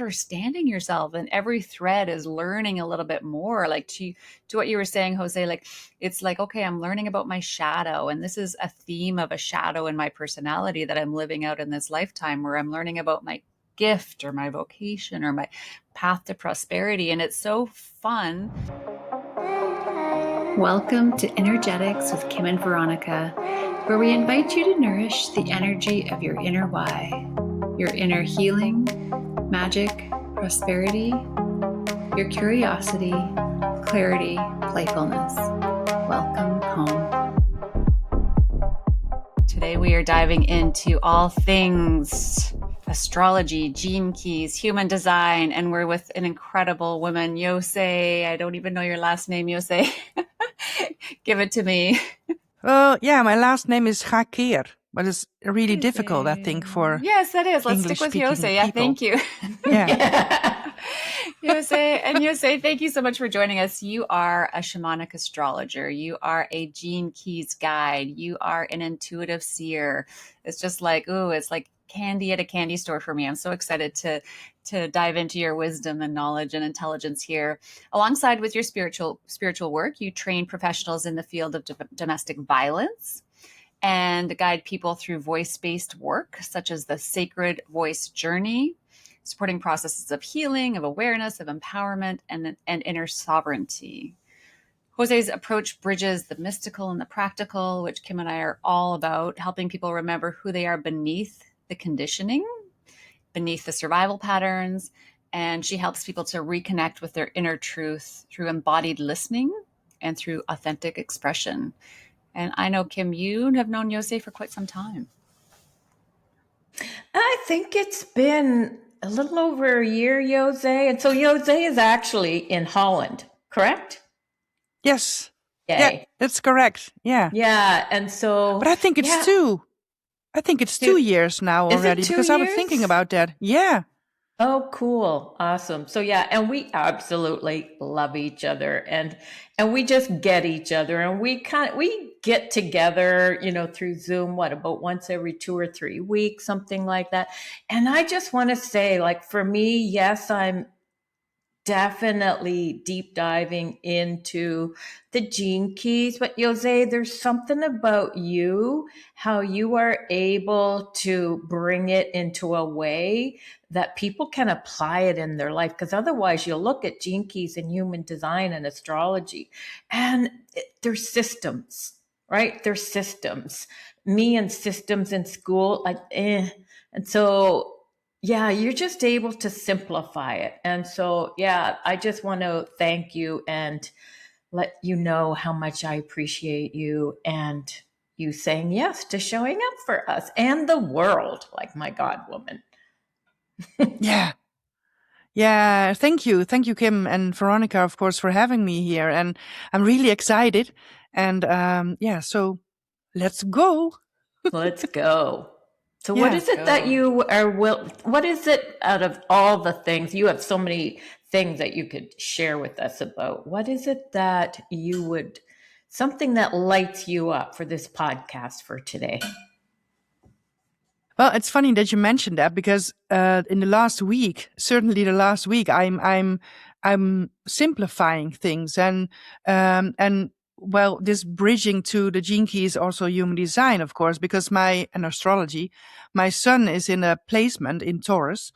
understanding yourself, and every thread is learning a little bit more. Like to what you were saying, Jose, like it's like, okay, I'm learning about my shadow, and this is a theme of a shadow in my personality that I'm living out in this lifetime, where I'm learning about my gift or my vocation or my path to prosperity. And it's so fun. Welcome to Energetics with Kim and Veronica, where we invite you to nourish the energy of your inner why, your inner healing, magic, prosperity, your curiosity, clarity, playfulness. Welcome home. Today we are diving into all things astrology, gene keys, human design, and we're with an incredible woman, Yosay. I don't even know your last name, Yosay. Give it to me. Well, yeah, my last name is Hakir, but it's really difficult, I think, for Yes, that is. Let's stick with Yosay. Yeah, thank you. Yeah. Yosay, thank you so much for joining us. You are a shamanic astrologer. You are a gene keys guide. You are an intuitive seer. It's just like, ooh, it's like candy at a candy store for me. I'm so excited to dive into your wisdom and knowledge and intelligence here. Alongside with your spiritual work, you train professionals in the field of domestic violence and guide people through voice-based work, such as the Sacred Voice Journey, supporting processes of healing, of awareness, of empowerment, and inner sovereignty. Jose's approach bridges the mystical and the practical, which Kim and I are all about, helping people remember who they are beneath the conditioning, beneath the survival patterns, and she helps people to reconnect with their inner truth through embodied listening and through authentic expression. And I know, Kim, you have known Yosay for quite some time. I think it's been a little over a year, Yosay. And so Yosay is actually in Holland, correct? Yes. Yay. Yeah, that's correct. Yeah. Yeah. And so. But I think it's two. I think it's 2 years now already, because I was thinking about that. Yeah. Oh, cool. Awesome. So yeah, and we absolutely love each other, and we just get each other, and we get together, through Zoom, about once every 2 or 3 weeks, something like that. And I just want to say, like, for me, yes, I'm definitely deep diving into the gene keys. But Yosay, there's something about you, how you are able to bring it into a way that people can apply it in their life. Because otherwise you'll look at gene keys and human design and astrology, and they're systems, right? They're systems. Me and systems in school, And so yeah, you're just able to simplify it. And so, yeah, I just want to thank you and let you know how much I appreciate you and you saying yes to showing up for us and the world, like my God woman. Yeah. Yeah, thank you. Thank you, Kim and Veronica, of course, for having me here. And I'm really excited. And so let's go. Let's go. So what is it that you are what is it out of all the things? You have so many things that you could share with us about. What is it that something that lights you up for this podcast for today? Well, it's funny that you mentioned that, because in the last week, I'm simplifying things, and well, this bridging to the gene keys, also human design, of course, because and astrology, my son is in a placement in Taurus.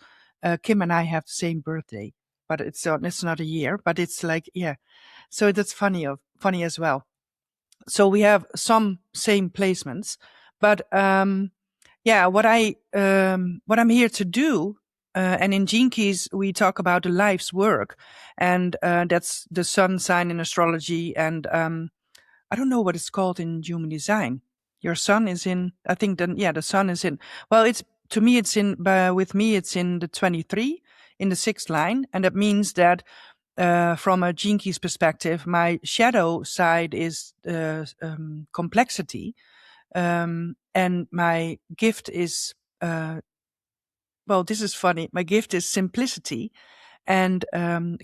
Kim and I have the same birthday, but it's not a year, but it's like, yeah. So that's funny as well. So we have some same placements, but what I'm here to do, and in Gene Keys we talk about the life's work, and that's the sun sign in astrology, and I don't know what it's called in human design. Your sun is in, I think, the sun is in. Well, with me it's in the 23, in the 6th line, and that means that from a Gene Keys perspective, my shadow side is complexity. And my gift is, this is funny. My gift is simplicity, and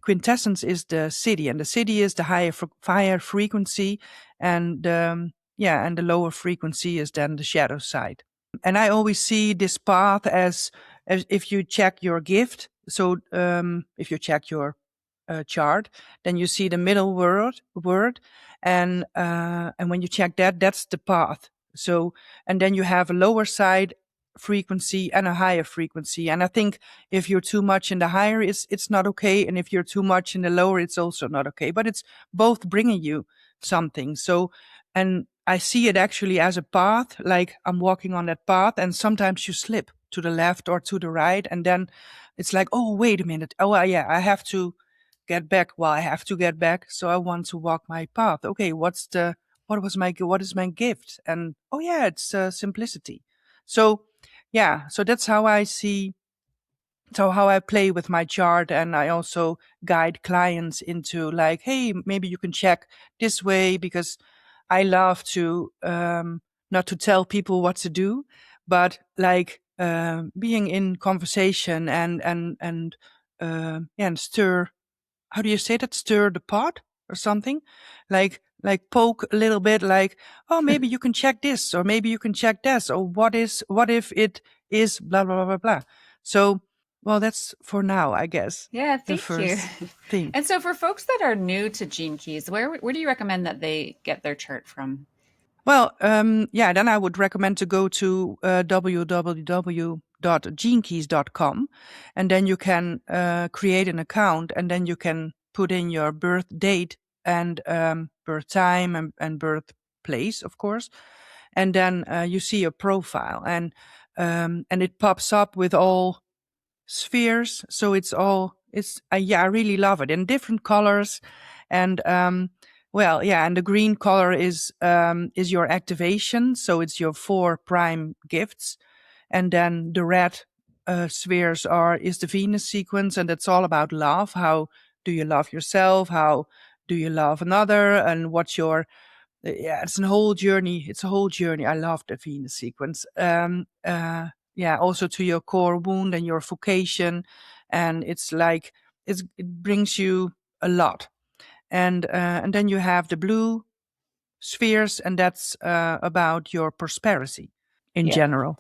quintessence is the city, and the city is the higher frequency, and and the lower frequency is then the shadow side. And I always see this path as if you check your gift, So if you check your chart, then you see the middle word, and when you check that, that's the path. So, and then you have a lower side frequency and a higher frequency. And I think if you're too much in the higher, it's not okay, and if you're too much in the lower, it's also not okay. But it's both bringing you something. So, and I see it actually as a path, like I'm walking on that path, and sometimes you slip to the left or to the right, and then it's like, oh, wait a minute. Oh, yeah, I have to get back. Well, I have to get back. So I want to walk my path. Okay, what is my gift? And oh yeah, it's simplicity. So yeah, so that's how I see, so how I play with my chart, and I also guide clients into like, hey, maybe you can check this way, because I love to not to tell people what to do, but like being in conversation and stir. How do you say that? Stir the pot or something, like poke a little bit, like, oh, maybe you can check this, or maybe you can check this, or what if it is blah blah blah blah blah. So, well, that's for now, I guess, Yeah, the thank you. first thing. And so for folks that are new to Gene Keys, where do you recommend that they get their chart from? Well, yeah, then I would recommend to go to www.genekeys.com, and then you can create an account, and then you can put in your birth date and birth time and birth place, of course, and then you see your profile, and it pops up with all spheres. So it's yeah, I really love it in different colors. And well, yeah, and the green color is your activation, so it's your 4 prime gifts. And then the red spheres is the Venus sequence, and it's all about love. How do you love yourself? How do you love another? And what's your yeah, it's a whole journey. It's a whole journey. I love the Venus sequence. Yeah, also to your core wound and your vocation, and it's like it brings you a lot. And then you have the blue spheres, and that's about your prosperity in Yeah. general.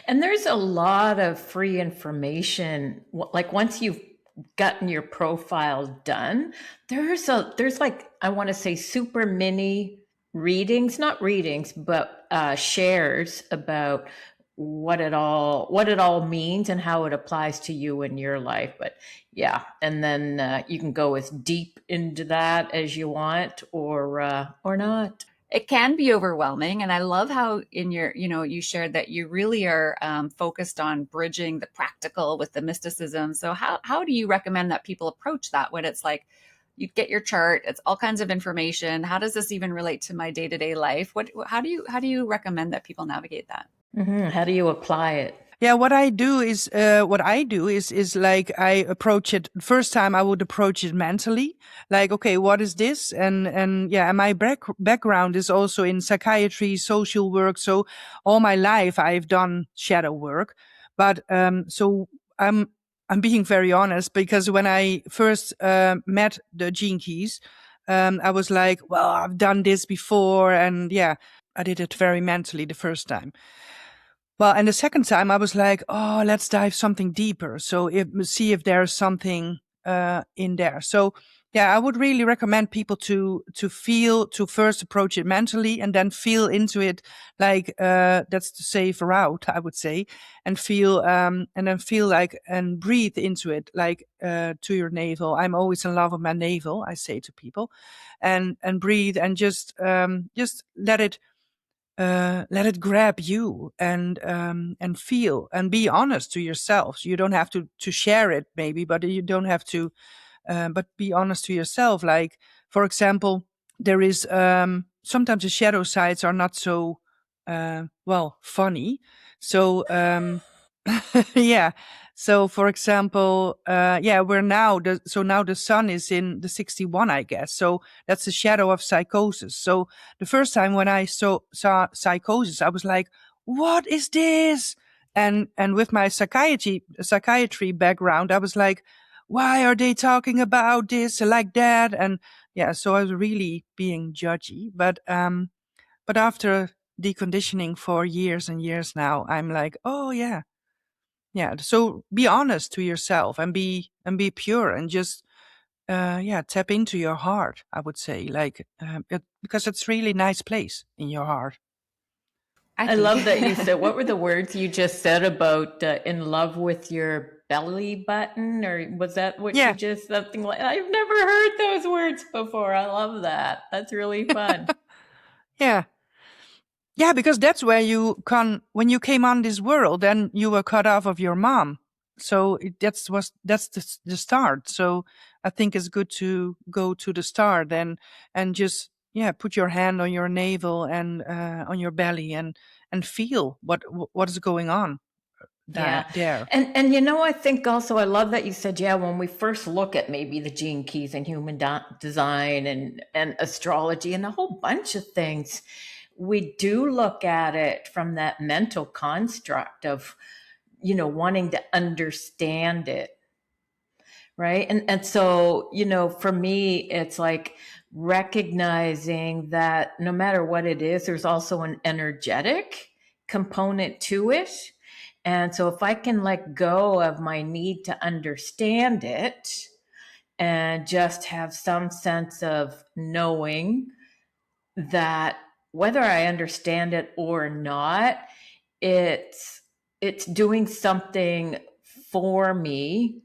And there's a lot of free information. Like once you've gotten your profile done, there's like, I want to say super mini readings, not readings, but shares about what it all means and how it applies to you in your life. But yeah, and then you can go as deep into that as you want, or not. It can be overwhelming, and I love how in your, you shared that you really are focused on bridging the practical with the mysticism. So how do you recommend that people approach that when it's like you get your chart, it's all kinds of information? How does this even relate to my day-to-day life? How do you recommend that people navigate that? How do you apply it? Yeah, what I do is like I approach it. First time I would approach it mentally, like, okay, what is this? And yeah, and my background is also in psychiatry, social work. So all my life I've done shadow work, but so I'm being very honest, because when I first met the Gene Keys, I was like, well, I've done this before, and yeah, I did it very mentally the first time. Well, and the second time I was like, oh, let's dive something deeper. So see if there's something in there. So yeah, I would really recommend people to first approach it mentally, and then feel into it, like that's the safe route, I would say, and then feel like, and breathe into it, like to your navel. I'm always in love with my navel, I say to people, and breathe, and just let it grab you, and feel, and be honest to yourself. You don't have to share it, maybe, but you don't have to, but be honest to yourself. Like, for example, there is sometimes the shadow sides are not so well funny. So yeah. So for example, yeah, now the sun is in the 61, I guess. So that's the shadow of psychosis. So the first time when I saw psychosis, I was like, what is this? And with my psychiatry background, I was like, why are they talking about this like that? And yeah, so I was really being judgy. But after deconditioning for years and years now, I'm like, oh yeah, Yeah, so be honest to yourself and be pure and just tap into your heart, I would say, like because it's really nice place in your heart. I I think love that you said, what were the words you just said about in love with your belly button? Or was that what you Yeah. just, something like, I've never heard those words before. I love that. That's really fun. Yeah. Yeah, because that's where when you came on this world, then you were cut off of your mom. So that's the start. So I think it's good to go to the start and just put your hand on your navel and on your belly and feel what is going on Yeah. there. And I think also I love that you said, yeah, when we first look at maybe the gene keys and human design and astrology and a whole bunch of things, we do look at it from that mental construct of, wanting to understand it. Right. And so, for me, it's like recognizing that no matter what it is, there's also an energetic component to it. And so if I can let go of my need to understand it and just have some sense of knowing that whether I understand it or not, it's doing something for me,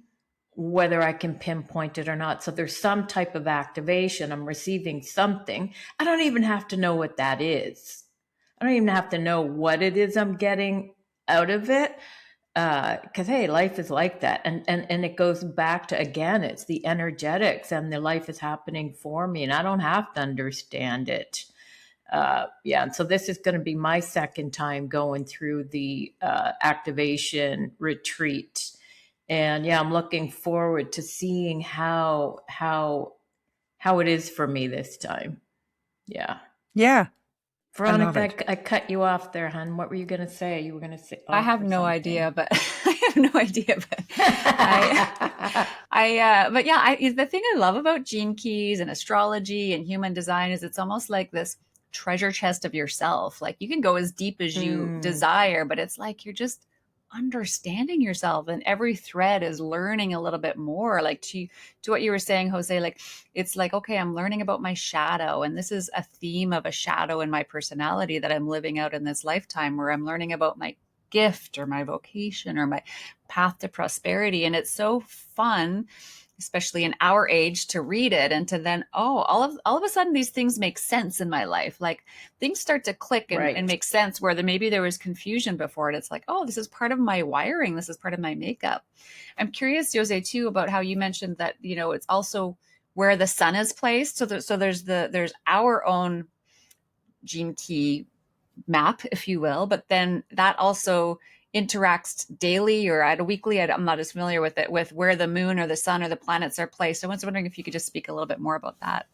whether I can pinpoint it or not. So there's some type of activation. I'm receiving something. I don't even have to know what that is. I don't even have to know what it is I'm getting out of it. Because hey, life is like that. And it goes back to, again, it's the energetics and the life is happening for me and I don't have to understand it. And so this is going to be my second time going through the activation retreat. And yeah, I'm looking forward to seeing how it is for me this time. Yeah. Yeah, I love Veronica, it. I cut you off there, hon. What were you going to say? You were going to say I have offer no something. idea, but I have no idea, but but yeah, the thing I love about gene keys and astrology and human design is it's almost like this treasure chest of yourself. Like you can go as deep as you Mm, desire, but it's like you're just understanding yourself and every thread is learning a little bit more. Like to what you were saying, Jose, like it's like, okay, I'm learning about my shadow. And this is a theme of a shadow in my personality that I'm living out in this lifetime, where I'm learning about my gift or my vocation or my path to prosperity. And it's so fun, especially in our age, to read it and to then, all of a sudden these things make sense in my life. Like things start to click and right. make sense where maybe there was confusion before it. It's like, oh, this is part of my wiring. This is part of my makeup. I'm curious, Jose, too, about how you mentioned that, it's also where the sun is placed. So there's our own gene key map, if you will, but then that also interacts daily or at a weekly. I'm not as familiar with it, with where the moon or the sun or the planets are placed. I was wondering if you could just speak a little bit more about that.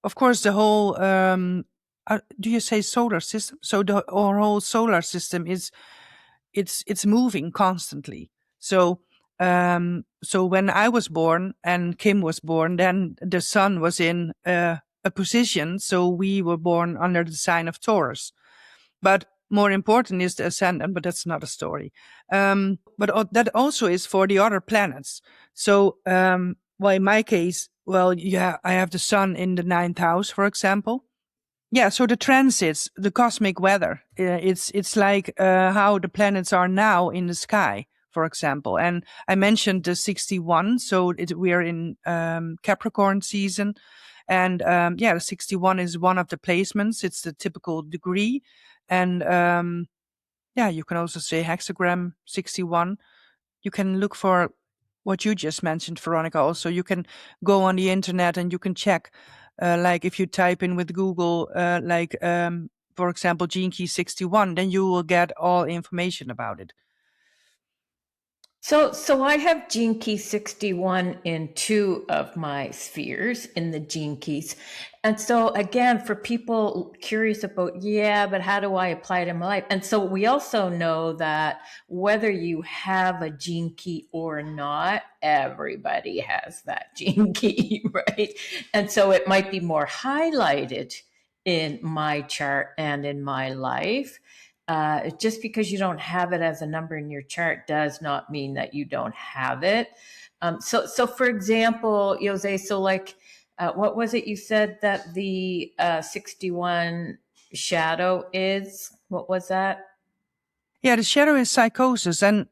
Of course, the whole do you say solar system? So our whole solar system is it's moving constantly. So when I was born and Kim was born, then the sun was in a position. So we were born under the sign of Taurus. But more important is the ascendant, but that's not a story. That also is for the other planets. So, well, in my case, well, yeah, I have the sun in the ninth house, for example. Yeah, so the transits, the cosmic weather, it's like how the planets are now in the sky, for example. And I mentioned the 61, so we are in Capricorn season. And the 61 is one of the placements. It's the typical degree. And you can also say hexagram 61. You can look for what you just mentioned, Veronica. Also, you can go on the internet and you can check, like if you type in with Google, for example, Gene Key 61, then you will get all information about it. So I have Gene Key 61 in two of my spheres in the Gene Keys. And so again, for people curious about, but how do I apply it in my life? And so we also know that whether you have a Gene Key or not, everybody has that Gene Key, right? And so it might be more highlighted in my chart and in my life. Just because you don't have it as a number in your chart does not mean that you don't have it. So for example, Yosay, so like, what was it you said that the 61 shadow is? What was that? Yeah, the shadow is psychosis, and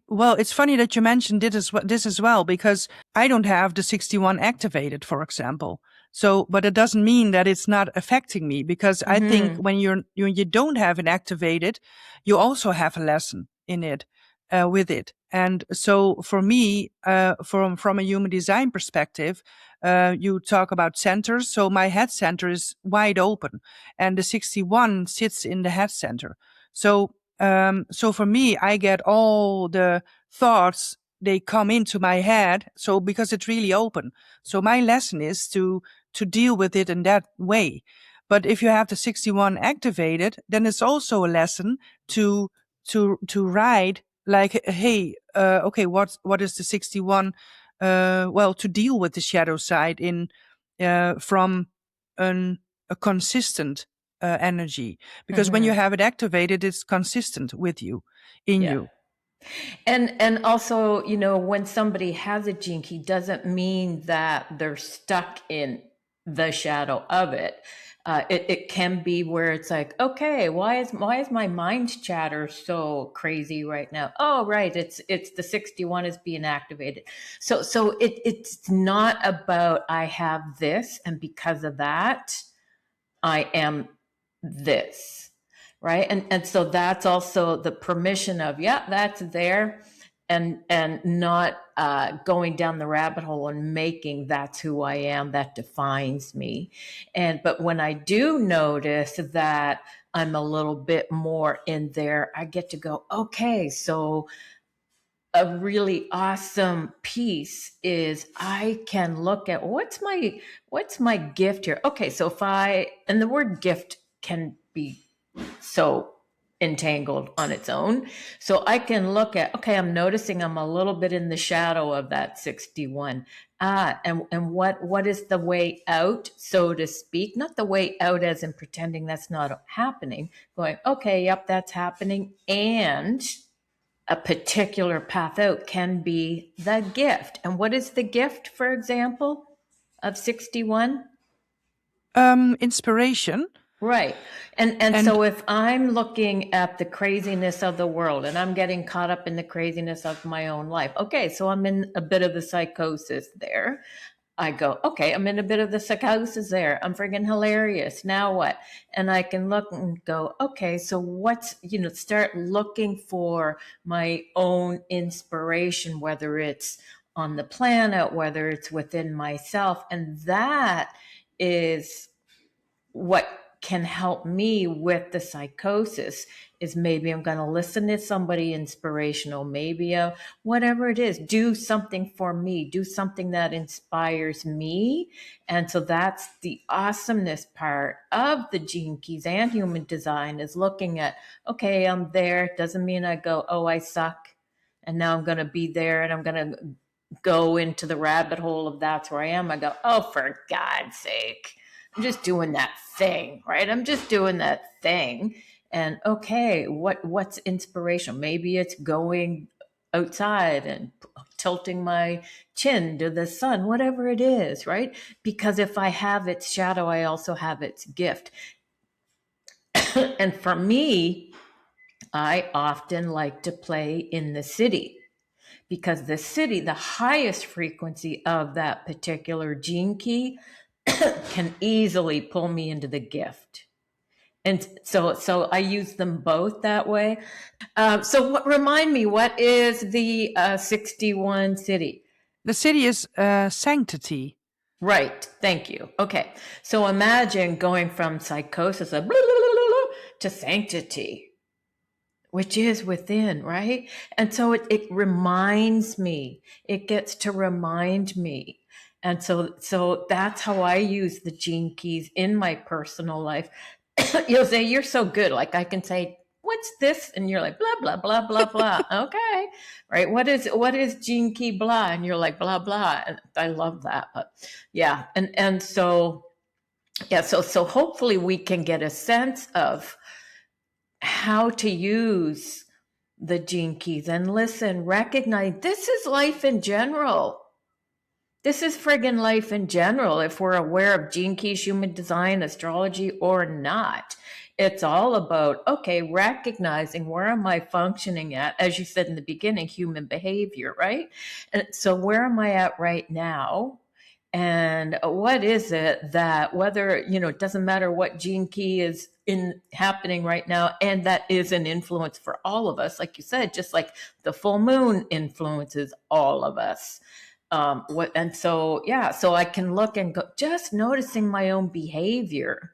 well, it's funny that you mentioned this as well, because I don't have the 61 activated, for example. So, but it doesn't mean that it's not affecting me, because I think when you don't have it activated, you also have a lesson in it, with it. And so for me, from a human design perspective, you talk about centers. So my head center is wide open, and the 61 sits in the head center. So for me, I get all the thoughts, they come into my head. So because it's really open. So my lesson is to deal with it in that way. But if you have the 61 activated, then it's also a lesson to write like, hey, okay, what is the 61? Well, to deal with the shadow side from a consistent energy, because when you have it activated, it's consistent with you, Yeah. you. And also, you know, when somebody has a gene key, doesn't mean that they're stuck in the shadow of it. It can be where it's like, okay, why is my mind chatter so crazy right now? Oh, right, it's the 61 is being activated. So it's not about I have this, and because of that, I am this, right? And so that's also the permission of, yeah, that's there, and not going down the rabbit hole and making that's who I am, that defines me. But when I do notice that I'm a little bit more in there, I get to go, okay, so a really awesome piece is I can look at what's my gift here. Okay, so and the word gift can be so entangled on its own. So I can look at, okay, I'm noticing I'm a little bit in the shadow of that 61. And what is the way out, so to speak? Not the way out as in pretending that's not happening. Going, okay, yep, that's happening. And a particular path out can be the gift. And what is the gift, for example, of 61? Inspiration. Right. And so if I'm looking at the craziness of the world and I'm getting caught up in the craziness of my own life, okay, so I'm in a bit of the psychosis there. I go, okay, I'm in a bit of the psychosis there. I'm friggin' hilarious. Now what? And I can look and go, okay, so what's, start looking for my own inspiration, whether it's on the planet, whether it's within myself. And that is what can help me with the psychosis. Is maybe I'm going to listen to somebody inspirational, maybe whatever it is, do something for me, do something that inspires me. And so that's the awesomeness part of the Gene Keys and human design, is looking at, okay, I'm there. Doesn't mean I go, oh, I suck, and now I'm going to be there and I'm going to go into the rabbit hole of that's where I am. I go, oh, for God's sake, I'm just doing that thing, right? I'm just doing that thing. And okay, what's inspirational? Maybe it's going outside and tilting my chin to the sun, whatever it is, right? Because if I have its shadow, I also have its gift. And for me, I often like to play in the city, because the city, the highest frequency of that particular gene key, can easily pull me into the gift. And so I use them both that way. Remind me, what is the 61 city? The city is sanctity. Right. Thank you. Okay. So imagine going from psychosis to sanctity, which is within, right? And so it reminds me, it gets to remind me. And so that's how I use the gene keys in my personal life. You'll say, you're so good. Like I can say, what's this? And you're like, blah, blah, blah, blah, blah. Okay. Right. What is gene key blah? And you're like, blah, blah. And I love that. But yeah. And so, yeah. So hopefully we can get a sense of how to use the gene keys and listen, recognize this is life in general. This is friggin' life in general, if we're aware of gene keys, human design, astrology, or not. It's all about, okay, recognizing where am I functioning at, as you said in the beginning, human behavior, right? And so where am I at right now? And what is it that, whether, it doesn't matter what gene key is in happening right now, and that is an influence for all of us, like you said, just like the full moon influences all of us. So I can look and go, just noticing my own behavior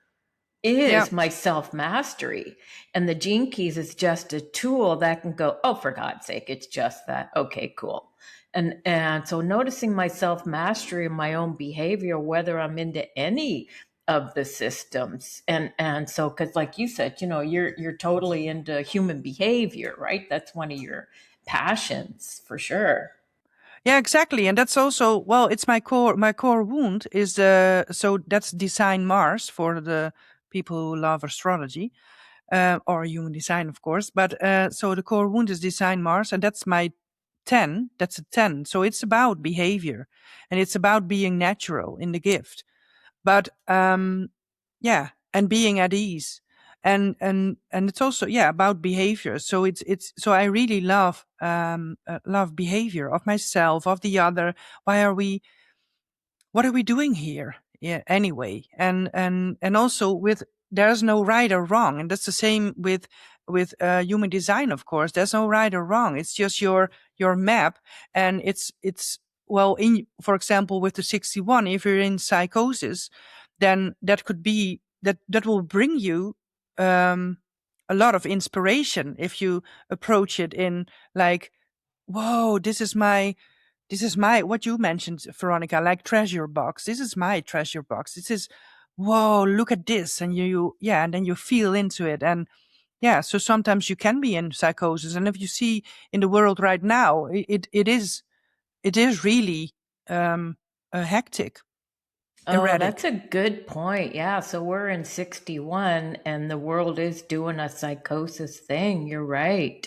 Yeah. is my self mastery. And the gene keys is just a tool that can go, oh, for God's sake, it's just that. Okay, cool. And so noticing my self mastery and my own behavior, whether I'm into any of the systems. And so, cause like you said, you're totally into human behavior, right? That's one of your passions for sure. Yeah, exactly. And that's also, well, it's my core wound is so that's design Mars for the people who love astrology, or human design, of course. But so the core wound is design Mars, and that's my 10. That's a 10. So it's about behavior, and it's about being natural in the gift. But yeah, and being at ease. And it's also, yeah, about behavior. So it's so I really love behavior of myself, of the other. What are we doing here? Yeah, anyway. And also with, there's no right or wrong. And that's the same with human design, of course. There's no right or wrong. It's just your map. And it's well, in, for example, with the 61, if you're in psychosis, then that could be that will bring you a lot of inspiration if you approach it in like, whoa, this is my what you mentioned, Veronica, like treasure box. This is my treasure box. This is, whoa, look at this. And yeah, and then you feel into it. And yeah, so sometimes you can be in psychosis. And if you see in the world right now, it is really hectic, Oh, that's erratic. a good point. Yeah. So we're in 61 and the world is doing a psychosis thing. You're right.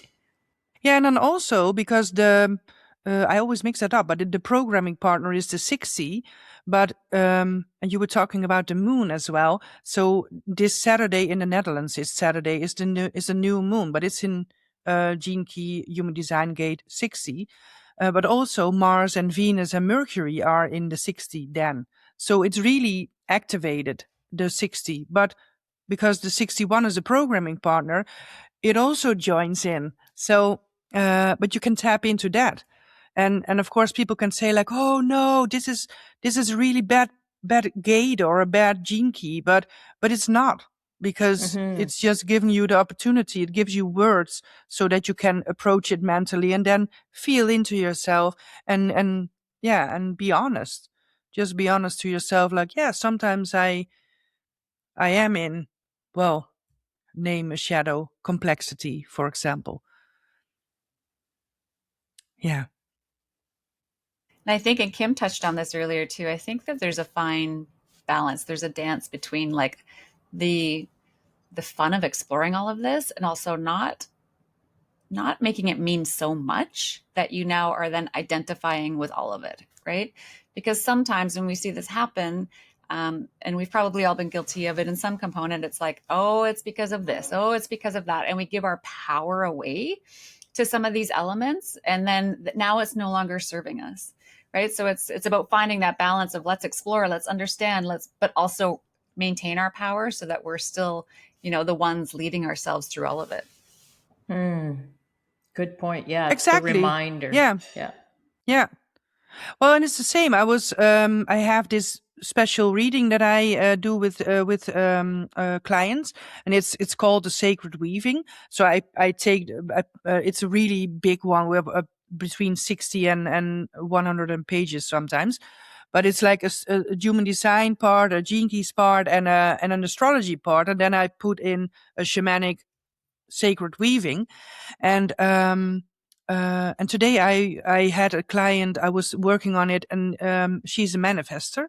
Yeah, and then also because I always mix that up, but the programming partner is the 60. But and you were talking about the moon as well. So this Saturday in the Netherlands, is the new moon, but it's in Gene Key Human Design Gate 60. But also Mars and Venus and Mercury are in the 60 then. So it's really activated the 60. But because the 61 is a programming partner, it also joins in. So, but you can tap into that, and of course, people can say like, "Oh no, this is really bad gate or a bad gene key," but it's not, because Hmm. it's just giving you the opportunity. It gives you words so that you can approach it mentally and then feel into yourself and yeah, and be honest. Just be honest to yourself. Like, yeah, sometimes I am in, well, name a shadow, complexity, for example. Yeah. And I think, and Kim touched on this earlier too, I think that there's a fine balance. There's a dance between like the the fun of exploring all of this and also not making it mean so much that you now are then identifying with all of it, right? Because sometimes when we see this happen, and we've probably all been guilty of it in some component, it's like, oh, it's because of this, oh, it's because of that. And we give our power away to some of these elements. And then now it's no longer serving us, right? So it's about finding that balance of let's explore, let's understand, but also maintain our power so that we're still, the ones leading ourselves through all of it. Hmm. Good point. Yeah. It's the Exactly. reminder. Yeah. Yeah. Yeah. Well, and it's the same. I have this special reading that I do with clients, and it's called the sacred weaving. So I take it's a really big one. We have between 60 and 100 pages sometimes, but it's like a human design part, a gene keys part, and an astrology part, and then I put in a shamanic sacred weaving. And today I had a client. I was working on it, and she's a manifester.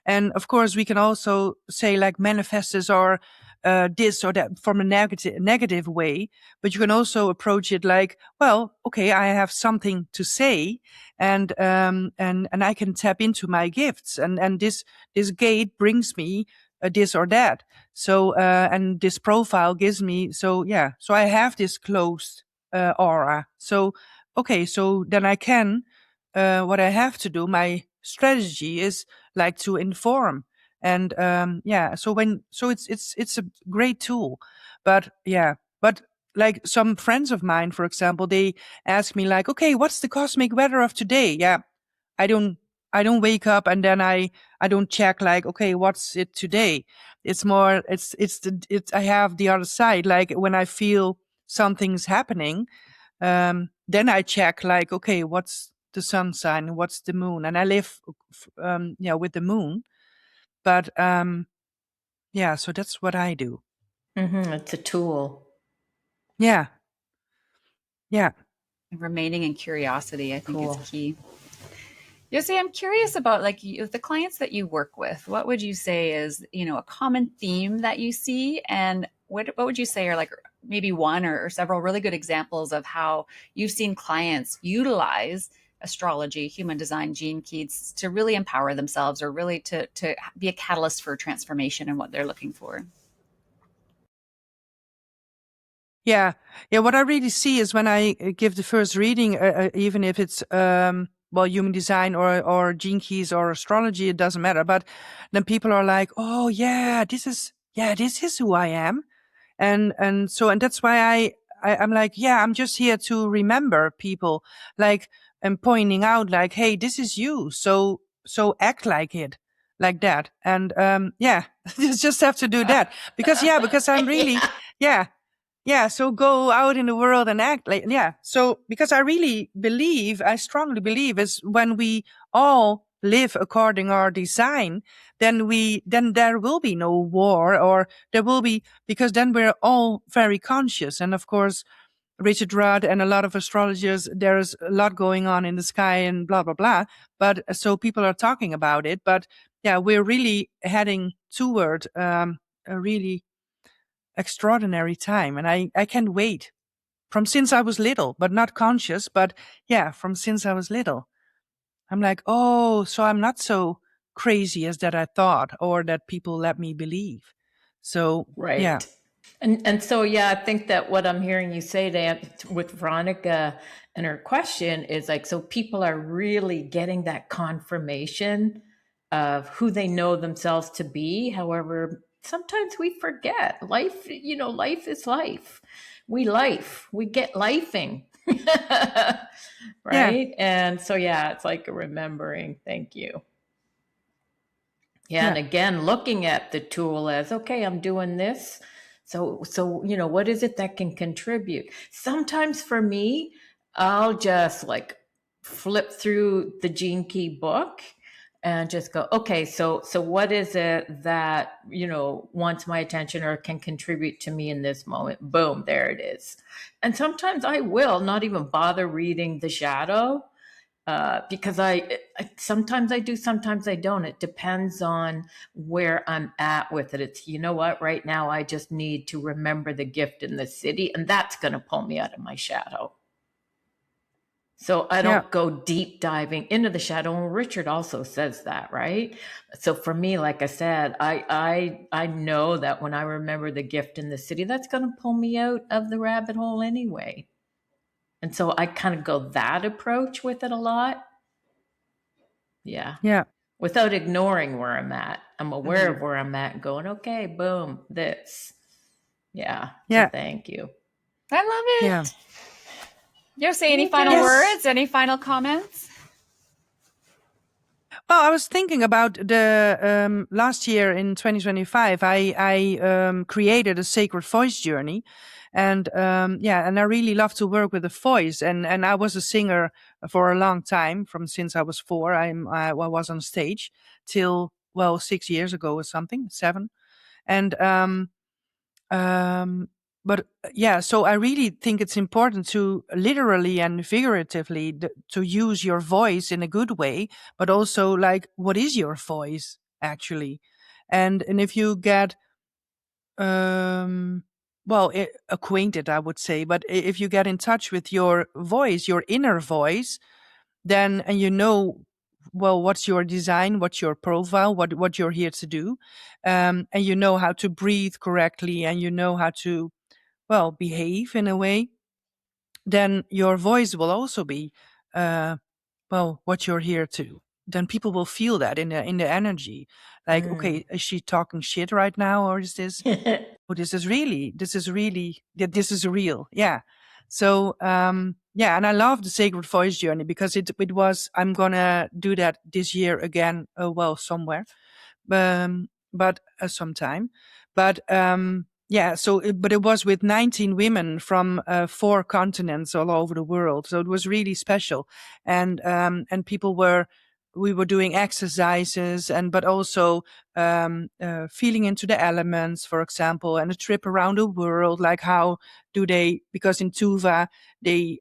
And of course, we can also say like manifestors are this or that from a negative way, but you can also approach it like, well, okay, I have something to say, and I can tap into my gifts, and this gate brings me this or that. So and this profile gives me, so yeah, so I have this closed aura. So okay, so then I can, what I have to do, my strategy is like to inform. And yeah, so it's a great tool. But yeah, but like some friends of mine, for example, they ask me like, okay, what's the cosmic weather of today? Yeah, I don't I don't wake up and then I don't check like, okay, what's it today? It's more, it's I have the other side. Like when I feel something's happening, then I check like, okay, what's the sun sign? What's the moon? And I live, yeah, with the moon. But yeah, so that's what I do. It's a tool. Yeah, yeah. Remaining in curiosity, I think, Cool. is key. Yosay, I'm curious about like the clients that you work with. What would you say is, a common theme that you see, and what would you say are like maybe one or several really good examples of how you've seen clients utilize astrology, human design, gene keys to really empower themselves, or really to be a catalyst for transformation in what they're looking for? Yeah, yeah. What I really see is when I give the first reading, even if it's well, human design or gene keys or astrology, it doesn't matter. But then people are like, "Oh yeah, this is who I am," and that's why I'm like, yeah, I'm just here to remember people, like, and pointing out like, hey, this is you, so act like it, like that, and yeah, you just have to do that because I'm really, yeah. Yeah, so go out in the world and act like, yeah. So, because I strongly believe is when we all live according our design, then there will be no war, or there will be, because then we're all very conscious. And of course, Richard Rudd and a lot of astrologers, there's a lot going on in the sky and blah, blah, blah. But so people are talking about it, but yeah, we're really heading toward, a really extraordinary time, and I can't wait. From since I was little, but not conscious, but yeah, from since I was little, I'm like, oh, so I'm not so crazy as that I thought, or that people let me believe. So yeah, Right. And so yeah, I think that what I'm hearing you say that with Veronica and her question is like, so people are really getting that confirmation of who they know themselves to be. However, sometimes we forget. Life, life is life. We get lifing. yeah, Right? And so yeah, it's like a remembering. Thank you. Yeah, yeah, and again, looking at the tool as, okay, I'm doing this. So what is it that can contribute? Sometimes for me, I'll just like flip through the Gene Key book and just go, okay, so what is it that, wants my attention or can contribute to me in this moment? Boom, there it is. And sometimes I will not even bother reading the shadow, because sometimes I do, sometimes I don't. It depends on where I'm at with it. It's, you know what, right now I just need to remember the gift in the city, and that's going to pull me out of my shadow. So I yeah, don't go deep diving into the shadow. And Richard also says that, right? So for me, like I said, I know that when I remember the gift in the city, that's going to pull me out of the rabbit hole anyway. And so I kind of go that approach with it a lot. Yeah. yeah, Without ignoring where I'm at. I'm aware Mhm. of where I'm at and going, okay, boom, this. Yeah. So yeah, thank you. I love yeah. it. Yosay, any final Yes. words? Any final comments? Well, I was thinking about the last year in 2025. I created a sacred voice journey, and yeah, and I really love to work with the voice. And I was a singer for a long time, from since I was 4. I was on stage till, well, 6 years ago or something, 7. And um, but yeah, so I really think it's important to literally and figuratively to use your voice in a good way, but also like, what is your voice actually? And if you get well, acquainted, I would say. But if you get in touch with your voice, your inner voice, then and you know, well, what's your design, what's your profile, what you're here to do, and you know how to breathe correctly, and you know how to, well, behave in a way, then your voice will also be, well, what you're here to. Then people will feel that in the energy, like, okay, is she talking shit right now, or is this? Oh, this is really, this is real. Yeah. So, yeah. And I love the Sacred Voice journey because it was, I'm going to do that this year again. Well, somewhere, but sometime, but, yeah. So, but it was with 19 women from 4 continents all over the world. So it was really special. And people we were doing exercises but also feeling into the elements, for example, and a trip around the world. Like how do they, because in Tuva, they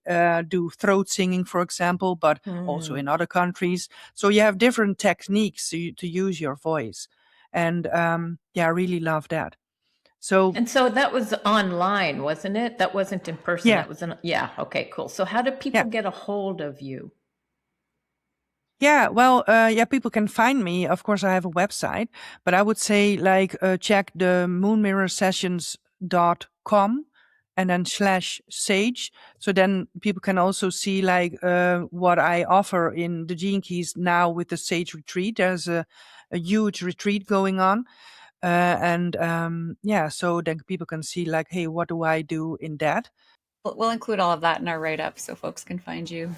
do throat singing, for example, but also in other countries. So you have different techniques to use your voice. And yeah, I really love that. So, And so that was online, wasn't it? That wasn't in person. yeah, That was yeah. Okay, cool. So how do people yeah. get a hold of you? Yeah, well, yeah, people can find me. Of course, I have a website, but I would say like check the moonmirrorsessions.com and then /sage. So then people can also see like what I offer in the Gene Keys now with the Sage Retreat. There's a huge retreat going on. And yeah, so then people can see like, hey, what do I do in that? We'll include all of that in our write-up so folks can find you.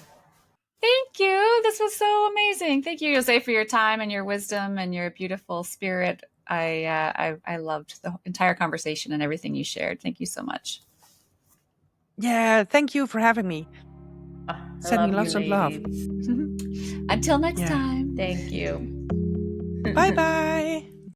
Thank you. This was so amazing. Thank you, Yosay, for your time and your wisdom and your beautiful spirit. I loved the entire conversation and everything you shared. Thank you so much. Yeah, thank you for having me. I Sending love you, lots of love. ladies. Until next Yeah. time. Thank you. Bye bye.